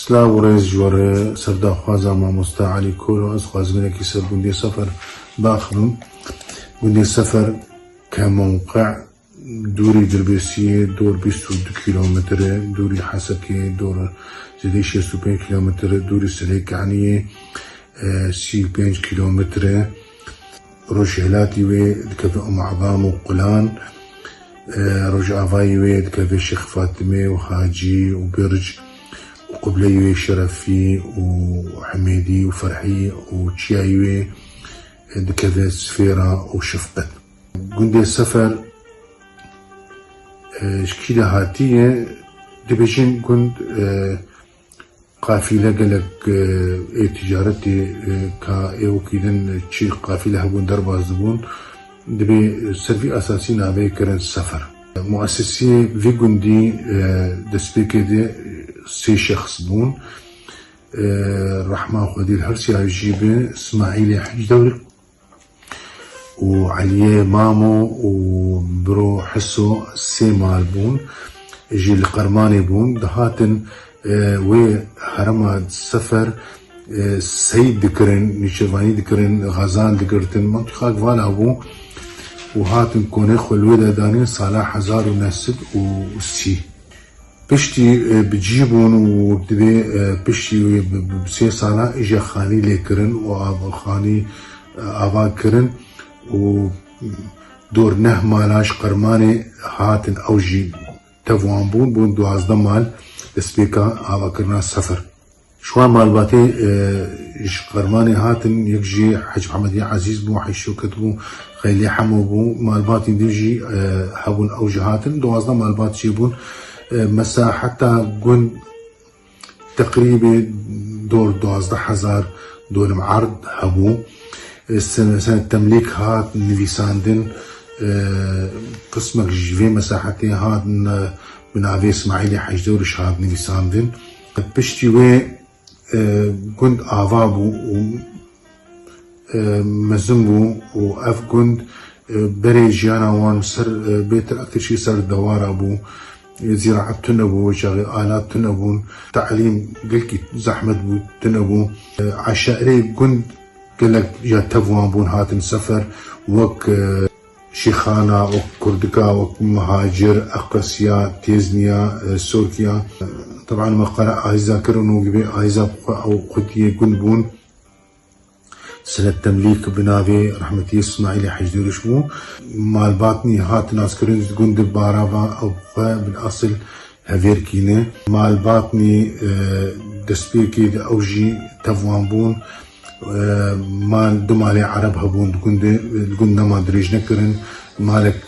سلااو ڕێز جۆرە سەرداخوازە مامۆستا عەلی کۆلۆ ئەس خوازمێنێکی سەر گوندێ سەفەر باخبم. گوندێ سەفەر کە موقع دووری دەربێسیە دۆر 22 کیلۆمەترە، دووری حەسەکێ دۆر زێدەی 65 کیلۆمەترە، دووری سەرێکانیە 35 کیلۆمەترە. ڕۆژهێلاتی وێ دکەبێ ئومعەبام و قولان، ڕۆژئاوای وێ دکەبێ شێخ فاتمێ و حاجی و برج و قبلەی وێ شەرەفی و حەمێدی و فەرحی و چیای وێ دکەبێ سفێرە و شفقەت. گوندێ سەفەر شکی داهاتیە دەبێژین گوند قافیلە گەلک تیجارەتی کە ئێوەکیدن چی قافیلە هەبوون دەرباز دەبوون دەبێ سەرفی ئاساسی نابێ کردن سەفەر. مؤسسی وی گوندی دەستپێکێدێ سێ شەخص بوون، ڕەحما خودی هەرسی ئاژی بێ اسماعیلی حەجدەور و عەلیێ مامۆ و برۆ حسۆ سێ مال بوون ژی لە قەرمانێ بوون دەهاتن وێ هەرەما سەفەر سەید دکردن، نیشتیمانی دکردن، غەزان دگرتن منطقەک والا بوو و هاتن کۆنەی خۆلوێ دەدانین ساڵا 1930. پشتی بجی بوون و دەبێ پشتی سێ ساڵا ئیژە خانی لێکردن و ئاوەخانی ئاواکردن و دۆر 9 مالاش قەرمانێ هاتن ئەوژی تەڤوان بوون بوون 12 مال دەستپێکە ئاواکردنا سەفەر. شوان مالباتێ قەرمانێ هاتن یەکژێ حەج محەمەدی عەزیز بوو، حەج شەوکەت بوو، خەیلی حەموو بوو، مالباتی دیژی هەبوون ئەوژە هاتن 12 مالبات چێ بوون. مەسا حتا گوند تقریبێ دۆر 12,000 دۆرم عەرد هەبوو. سەنە تەملیک هات نویساندن قسمەک ژێ مەساحەتێ هاتن بناوێ اسماعیلی حەجدەورش هات نویساندن. پشتی وێ گوند ئاوا بوو و مەزن بوو و ئەف گوند بەرێ ژیانە وان سەر بێتر ئەکتشی سەر دەوارە بوو، زیراعەت تونە بوو، ژاغی ئالات تونە بوون، تەعلیم گەلکی زەحمەت بوو تونە بوو. عەشائرەی گوند گەلک یا تەڤوان بوون هاتن سەفەر وەک شیخانە، وەک کوردکا، وەک مەهاجر، ئەقەسیا، تێزنیا، سۆرکیا. طبعا مەقەرە ئایزاکردن و گوێ ئایزا ئەو خودیە گوند بوون. سنة تمليك بناوي رحمتي اسماعيلي حەجدەورش بوو. مالباتنی هات ناسکردن گوند بارابا ئەو بالأصل هەڤێرکینە. مالباتنی دەستپێکی ئەوژی تەڤوان بوون. مال دو مالی عرب هەبوون گوند نەما درێژ نەکردن، مالک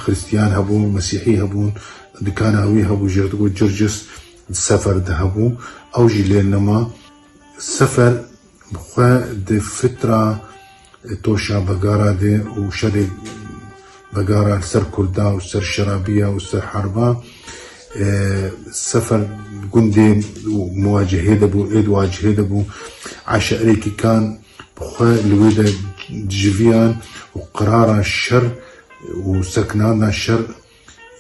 خریستیان هەبوو، مەسیحی هەبوون، دکاناوی هەبوو، ژێردگۆ جرجس سەفەر دەهەبوو ئەوژی لێ نەما. سەفەر بخوا دە فترە تۆشا بەگارا دێ و شەرێک بەگارا سەر کوردا و سەر شەرابیە و سەر حەربا. سەفەر گوندێ مواجهێ دەبوو، ئێد واجهێ دەبوو. عەشائرێکی کان بخوا لەوێدا جڤیان و قرارا شەر و سەکنانا شەر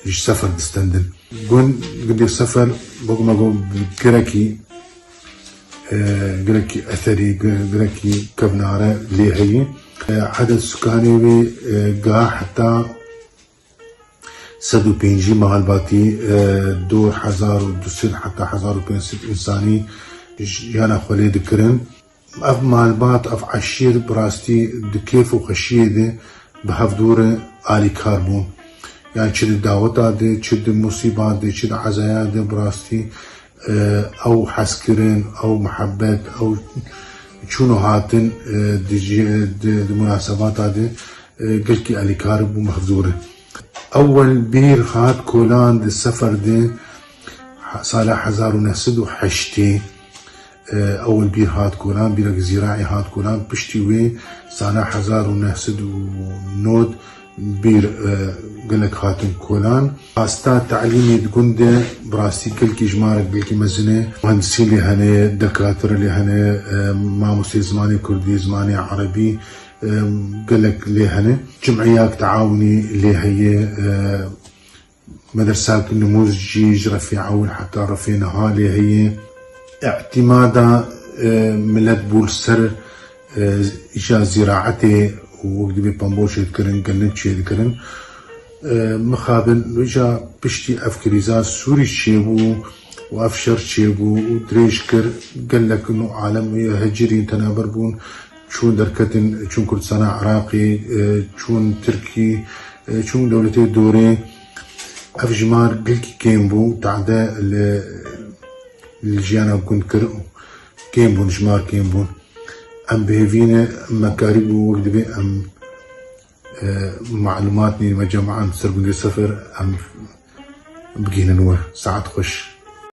هیچ سەفەر دەستەندن. گوندێ سەفەر بۆگمەگۆ گرەکی ئەثەری گرەکی کەڤنارە لێ هەیە. عەدەد سوکانێ وێ گا حتا 105 مالباتی 2200 حتا 1500 ئینسانی ژیانە خۆ لێ دکردن. ئەف مالبات ئەف عەشیر بڕاستی دکێف و خەشیە دێ بە هەڤدۆرە ئالیکار بوون، یان چ داوەتا دێ، چ موسیبات دێ، چ عەزایا دێ بڕاستی ئەو حەزکردن، ئەو محەبەت، ئەو چوون و هاتن مناسەباتا دێ گەلکی ئالیکار بوو مەهڤدۆرە. ئەوەل بیر هات کۆلان دە سەفەر دێ ساڵا 1980. ئەوەل بیر هات کۆلان، بیرەک زیراعی هات کۆلان. پشتی وێ ساڵا 1990 بیر گەلک هاتن کۆلان. ئاستا تعلیمی گوندێ بڕاستی گەلکی ژمارە گەلکی مەزنێ، مهندسی لێ هەنێ، دەکاترە لێ هەنێ، مامۆستای زمانی کوردی، زمانی عەرەبی گەلک لێ هەنێ. جمعیاک تەعاونی لێ هەیە، مدرسة نموذجي رفيع أول حتى رفينها اللي هي اعتمادا ملت بول سر إجا زراعته وقت ببامبوش يذكرن قلنت يذكرن مخابن وجا بشتي أفكريزا سوري تشيبو وأفشر تشيبو ودريش كر قال لك إنه عالم هجري تنابربون شون دركتن شون كردستان عراقي شون تركي شون دولتي دوري أفجمار قلكي كيمبو تعدا الجيانا كنت كر كيمبو نجمار كيمبو أم بهفينا مكاربو وقت بي أم معلوماتني مجموعة سربنجي صفر أم بقينا نوه ساعات خوش